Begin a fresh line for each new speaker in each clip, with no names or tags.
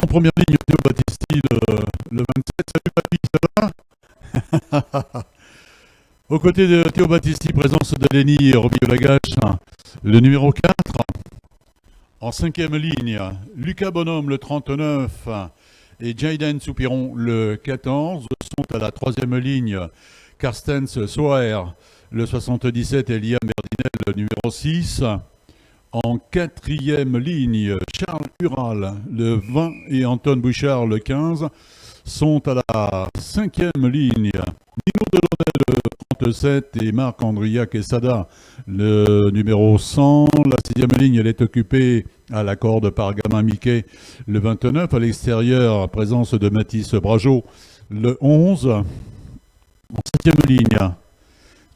première ligne, Théo Battisti, le 27. Salut papy, ça va? Aux côtés de Théo Battisti, présence de Lenny et Robbie Lagache, le numéro 4. En cinquième ligne, Lucas Bonhomme, le 39, et Jayden Soupiron, le 14. Sont à la troisième ligne, Carstens Soaer, le 77, et Liam Berdinel, le numéro 6. En quatrième ligne, Charles Ural, le 20, et Anton Bouchard, le 15, sont à la cinquième ligne. Nino Delaunay, le 37, et Marc Andria Quesada, le numéro 100. La sixième ligne, elle est occupée à la corde par Gamin Miquet, le 29. À l'extérieur, présence de Mathis Brageau, le 11. En septième ligne,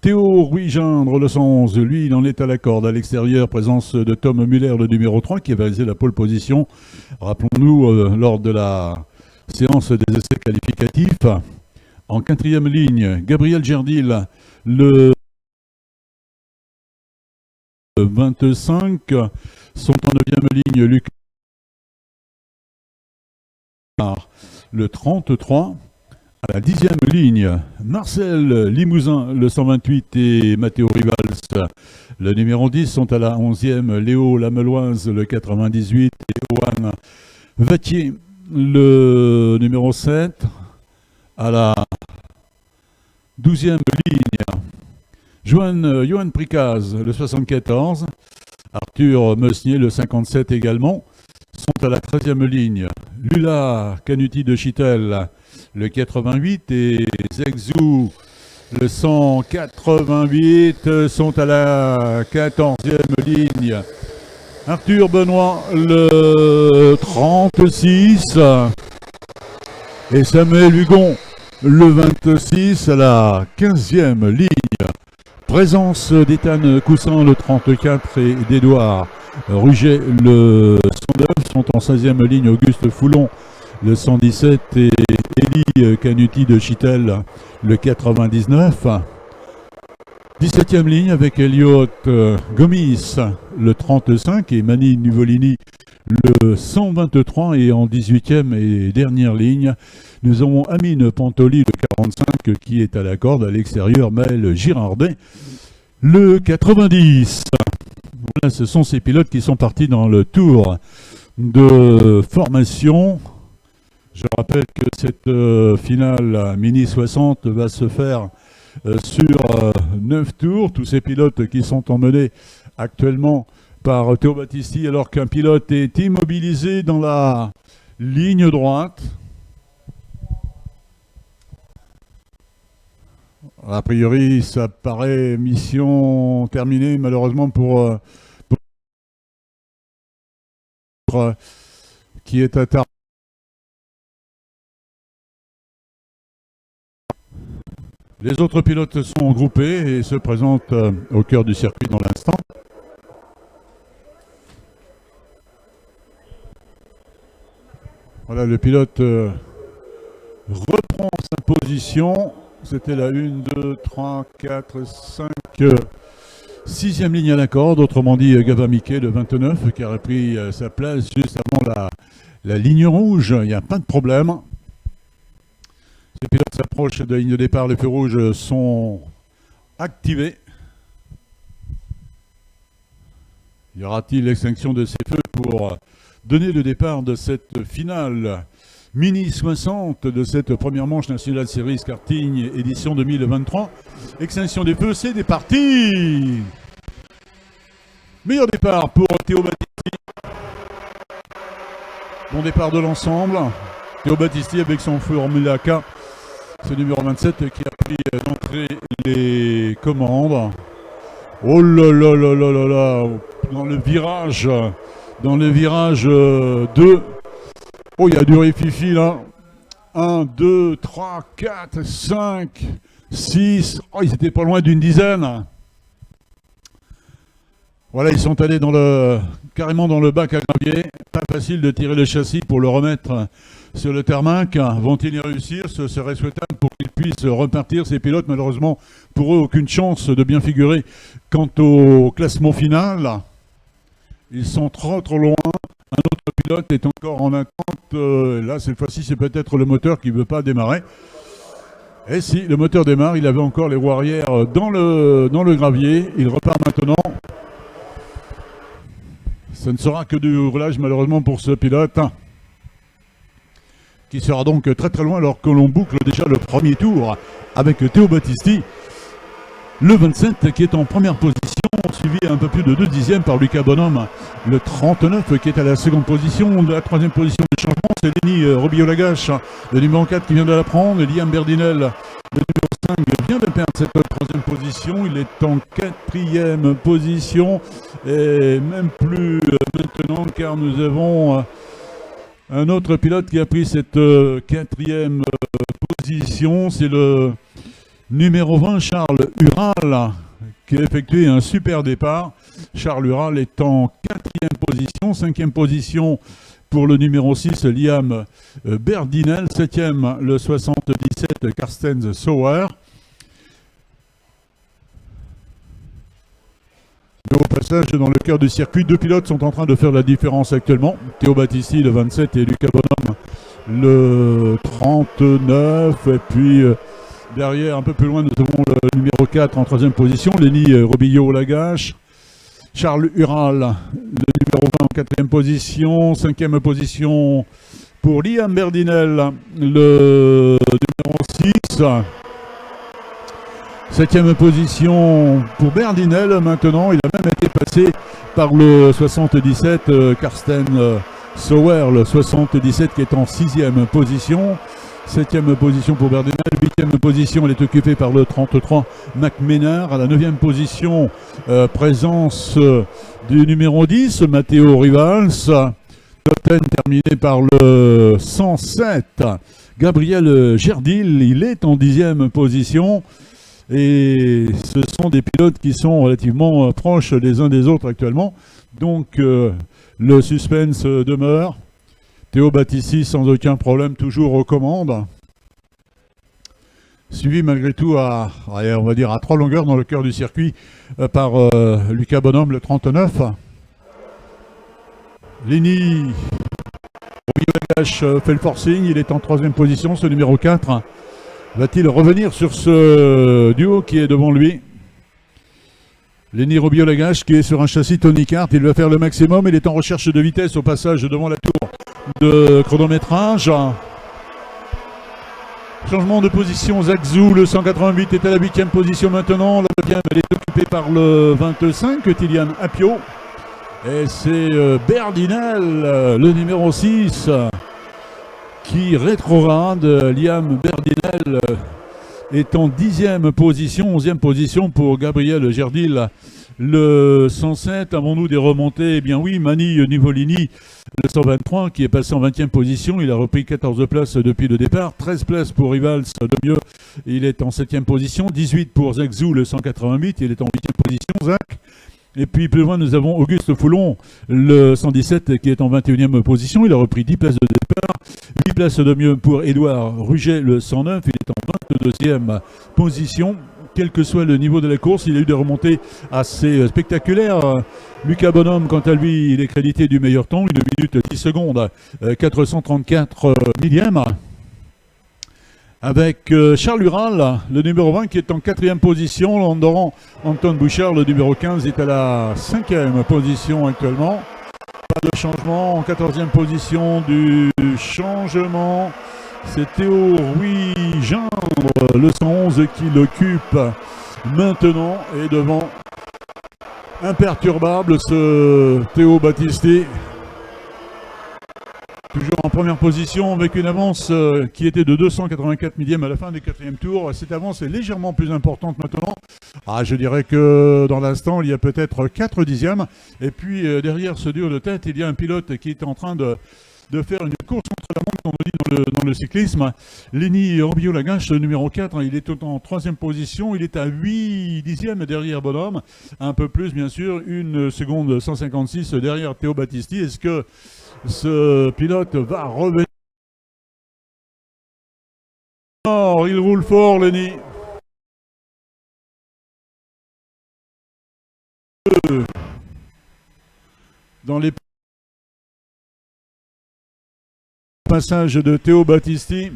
Théo Ruy-Gindre, le 111, lui, il en est à la corde. À l'extérieur, présence de Tom Muller, le numéro 3, qui a réalisé la pole position. Rappelons-nous, lors de la séance des essais qualificatifs. En quatrième ligne, Gabriel Gerdil, le 25. Sont en neuvième ligne, Luc, le 33. À la dixième ligne, Marcel Limousin, le 128, et Mathéo Rivals, le numéro 10, sont à la 11e. Léo Lameloise, le 98, et Owen Vattier, le numéro 7. À la 12e ligne, Johan Pricaz, le 74, Arthur Meusnier, le 57 également, sont à la 13e ligne. Lula Canuti de Chitel, le 88, et Zegzou, le 188, sont à la 14e ligne. Arthur Benoît, le 36, et Samuel Hugon, le 26, à la 15e ligne. Présence d'Ethan Coussin, le 34, et d'Edouard Ruget, le 109, sont en 16e ligne. Auguste Foulon, le 117, et Élie Canuti de Chitel, le 99. 17e ligne avec Elliot Gomis, le 35, et Mani Nuvolini, le 123. Et en 18e et dernière ligne, nous avons Amine Pantoli, le 45, qui est à la corde. À l'extérieur, Maël Girardet, le 90. Voilà, ce sont ces pilotes qui sont partis dans le tour de formation. Je rappelle que cette finale Mini 60 va se faire sur 9 tours. Tous ces pilotes qui sont emmenés actuellement par Théo Battisti, alors qu'un pilote est immobilisé dans la ligne droite. A priori, ça paraît mission terminée, malheureusement pour qui est attardé. Les autres pilotes sont groupés et se présentent au cœur du circuit dans l'instant. Voilà, le pilote reprend sa position. C'était la 1, 2, 3, 4, 5, 6e ligne à la corde. Autrement dit, Gavin Miquet, le 29, qui a repris sa place juste avant la ligne rouge. Il n'y a pas de problème. Les pilotes s'approchent de la ligne de départ. Les feux rouges sont activés. Y aura-t-il l'extinction de ces feux pour donner le départ de cette finale Mini 60 de cette première manche nationale Series Karting édition 2023. Extinction des feux, c'est des parties. Meilleur départ pour Théo Battisti. Bon départ de l'ensemble. Théo Battisti avec son Formula K. C'est le numéro 27 qui a pris d'entrée les commandes. Oh là là là là là là. Dans le virage 2. Oh, il y a du rififi là. 1, 2, 3, 4, 5, 6. Oh, ils étaient pas loin d'une dizaine. Voilà, ils sont allés carrément dans le bac à gravier. Pas facile de tirer le châssis pour le remettre sur le tarmac. Vont-ils y réussir? Ce serait souhaitable pour qu'ils puissent repartir. Ces pilotes, malheureusement, pour eux, aucune chance de bien figurer quant au classement final. Ils sont trop loin. Un autre pilote pilote est encore en attente. Là, cette fois-ci, c'est peut-être le moteur qui ne veut pas démarrer. Et si le moteur démarre, il avait encore les roues arrière dans le gravier. Il repart maintenant. Ce ne sera que du roulage malheureusement pour ce pilote, qui sera donc très très loin alors que l'on boucle déjà le premier tour avec Théo Battisti. Le 27 qui est en première position, suivi à un peu plus de 2 dixièmes par Lucas Bonhomme. Le 39 qui est à la seconde position. De la troisième position de changement, c'est Lenny Robillot-Lagache, le numéro 4 qui vient de la prendre. Liam Berdinel, le numéro 5, vient de perdre cette troisième position. Il est en quatrième position et même plus maintenant car nous avons un autre pilote qui a pris cette quatrième position. C'est le numéro 20, Charles Ural, qui a effectué un super départ. Charles Ural est en quatrième position. Cinquième position pour le numéro 6, Liam Berdinel. Septième, le 77, Carsten Sauer. Et au passage, dans le cœur du circuit, 2 pilotes sont en train de faire la différence actuellement. Théo Battisti, le 27, et Lucas Bonhomme, le 39. Et puis derrière, un peu plus loin, nous avons le numéro 4 en troisième position, Lenny Robillot-Lagache. Charles Ural, le numéro 20 en quatrième position. Cinquième position pour Liam Berdinel, le numéro 6. Septième position pour Berdinel maintenant. Il a même été passé par le 77, Carsten Sauer, le 77 qui est en sixième position. Septième position pour Berdinel. Huitième position, elle est occupée par le 33, Mac Ménard. À la neuvième position, présence du numéro 10, Matteo Rivals. Top 10 terminé par le 107, Gabriel Gerdil. Il est en dixième position. Et ce sont des pilotes qui sont relativement proches les uns des autres actuellement. Donc le suspense demeure. Théo Battisti sans aucun problème, toujours aux commandes. Suivi malgré tout on va dire à 3 longueurs dans le cœur du circuit par Lucas Bonhomme, le 39. Lenny Robillot-Lagache fait le forcing, il est en troisième position, ce numéro 4. Va-t-il revenir sur ce duo qui est devant lui? Lenny Robillot-Lagache qui est sur un châssis Tony Kart, il va faire le maximum, il est en recherche de vitesse au passage devant la tour de chronométrage. Changement de position, Zach Zou, le 188 est à la 8e position maintenant, la 9e elle est occupée par le 25, Tilian Apio. Et c'est Berdinel, le numéro 6, qui rétrograde. Liam Berdinel est en 10e position, 11e position pour Gabriel Gerdil, le 107. Avons-nous des remontées? Eh bien oui, Mani Nivolini, le 123, qui est passé en 20e position. Il a repris 14 places depuis le départ. 13 places pour Rivals de mieux. Il est en 7e position. 18 pour Zach Zou, le 188. Il est en 8e position, Zach. Et puis plus loin, nous avons Auguste Foulon, le 117, qui est en 21e position. Il a repris 10 places de départ. 8 places de mieux pour Édouard Ruget, le 109. Il est en 22e position. Quel que soit le niveau de la course, il a eu des remontées assez spectaculaires. Lucas Bonhomme, quant à lui, il est crédité du meilleur temps. 1 minute 10 secondes, 434 millièmes. Avec Charles Ural, le numéro 20, qui est en 4e position. L'Andorran Anton Bouchard, le numéro 15, est à la 5e position actuellement. Pas de changement. En 14e position du changement, c'est Théo Rouy-Gindre, le 111, qui l'occupe maintenant. Et devant, imperturbable, ce Théo Battisti. Toujours en première position avec une avance qui était de 284 millièmes à la fin du 4e tour. Cette avance est légèrement plus importante maintenant. Je dirais que dans l'instant, il y a peut-être 4 dixièmes. Et puis derrière ce duo de tête, il y a un pilote qui est en train de faire une course contre la montre, comme on dit dans le cyclisme. Lenny Robillot-Lagache, numéro 4, il est en 3e position. Il est à 8 dixièmes derrière Bonhomme. Un peu plus, bien sûr, 1 seconde 156 derrière Théo Battisti. Est-ce que ce pilote va revenir? Il roule fort, Lenny. Dans les Passage de Théo Battisti. De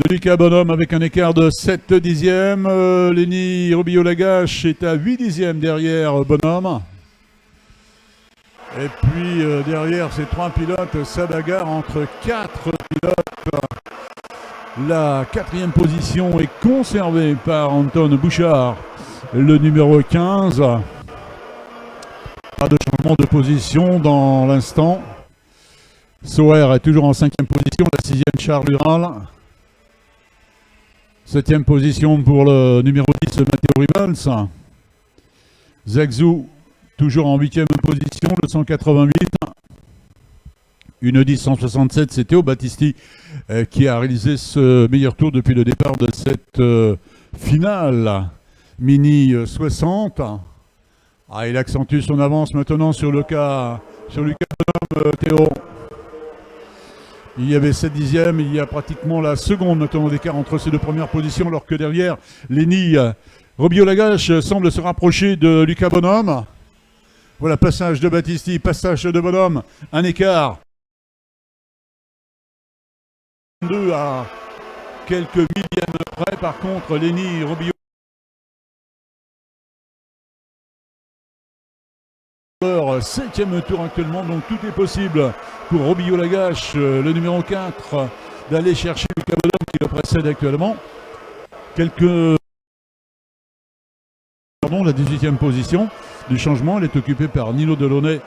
Lucas Bonhomme avec un écart de 7 dixièmes. Lenny Robillot-Lagache est à 8 dixièmes derrière Bonhomme. Et puis derrière ces trois pilotes, ça bagarre entre 4 pilotes. La quatrième position est conservée par Anton Bouchard, le numéro 15. Pas de changement de position dans l'instant. Sauer est toujours en 5e position, la 6e Charles Ural. 7e position pour le numéro 10 Matteo Rivals. Zagzou toujours en 8e position, le 188. Une 10 167, c'est Théo Battisti qui a réalisé ce meilleur tour depuis le départ de cette finale Mini 60. Ah, il accentue son avance maintenant sur Lucas Bonhomme, Théo. Il y avait 7 dixièmes, il y a pratiquement la seconde maintenant d'écart entre ces deux premières positions, alors que derrière, Lenny Robillot-Lagache semble se rapprocher de Lucas Bonhomme. Voilà, passage de Battisti, passage de Bonhomme, un écart. 2 à quelques millièmes près, par contre, Lenny Robillot. 7e tour actuellement, donc tout est possible pour Robillot-Lagache, le numéro 4, d'aller chercher Lucas Bonhomme qui le précède actuellement. La 18e position du changement, elle est occupée par Nino Delaunay.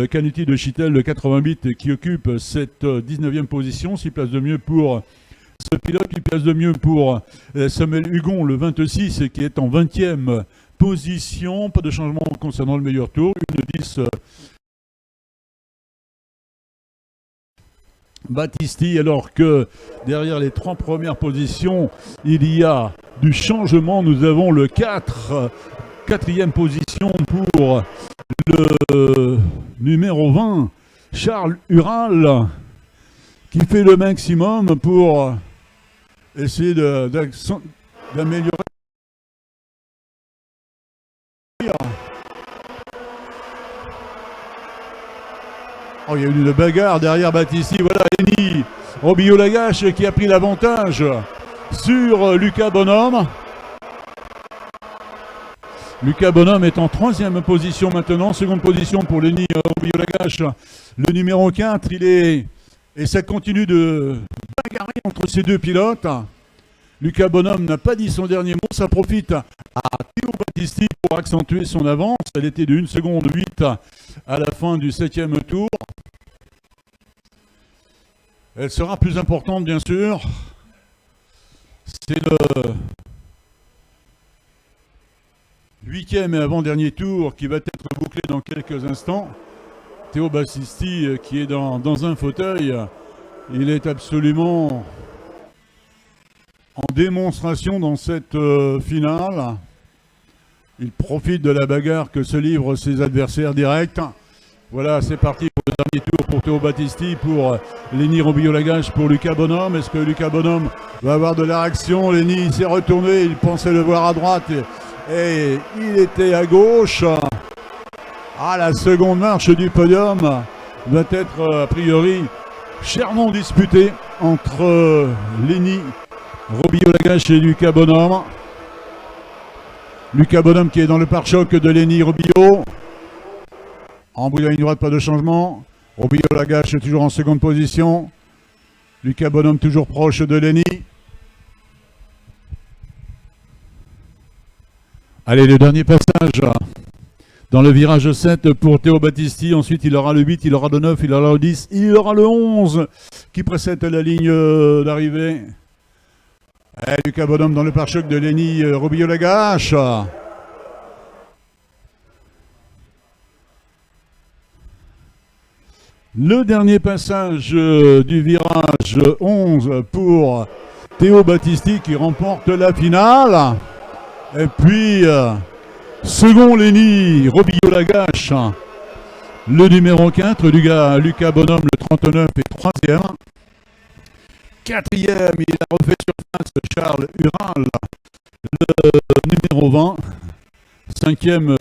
Canuti de Chitel, le 88, qui occupe cette 19e position, 6 places de mieux pour ce pilote, 8 places de mieux pour Samuel Hugon, le 26, qui est en 20e position. Pas de changement concernant le meilleur tour. Une 10 Battisti, alors que derrière les 3 premières positions, il y a du changement. Nous avons le 4e position pour le numéro 20, Charles Ural, qui fait le maximum pour essayer d'améliorer. Oh, il y a eu une bagarre derrière Battisti. Voilà, Lenny Robillot-Lagache qui a pris l'avantage sur Lucas Bonhomme. Lucas Bonhomme est en 3e position maintenant. Seconde position pour Lenny Robillot-Lagache. Le numéro 4, et ça continue de bagarrer entre ces deux pilotes. Lucas Bonhomme n'a pas dit son dernier mot. Ça profite à Théo Battisti pour accentuer son avance. Elle était de 1 seconde 8 à la fin du 7e tour. Elle sera plus importante, bien sûr. C'est le 8e et avant-dernier tour qui va être bouclé dans quelques instants. Théo Battisti qui est dans un fauteuil. Il est absolument en démonstration dans cette finale. Il profite de la bagarre que se livrent ses adversaires directs. Voilà, c'est parti pour le dernier tour pour Théo Battisti, pour Lenny Robillot-Lagache, pour Lucas Bonhomme. Est-ce que Lucas Bonhomme va avoir de la réaction? Lenny s'est retourné, il pensait le voir à droite et il était à gauche. Ah, la seconde marche du podium va être a priori chèrement disputée entre Lenny Robillot-Lagache et Lucas Bonhomme. Lucas Bonhomme qui est dans le pare-choc de Lenny Robillot. En bout de la ligne droite, pas de changement. Robillot-Lagache est toujours en seconde position. Lucas Bonhomme toujours proche de Lenny. Allez, le dernier passage dans le virage 7 pour Théo Battisti. Ensuite, il aura le 8, il aura le 9, il aura le 10, il aura le 11 qui précède la ligne d'arrivée. Lucas Bonhomme dans le pare-choc de Lenny Robillot-Lagache. Le dernier passage du virage 11 pour Théo Battisti qui remporte la finale. Et puis, second Lenny Robillot-Lagache, le numéro 4, Lucas Bonhomme, le 39 et 3e. 4e, il a refait surface Charles Ural, le numéro 20. 5e,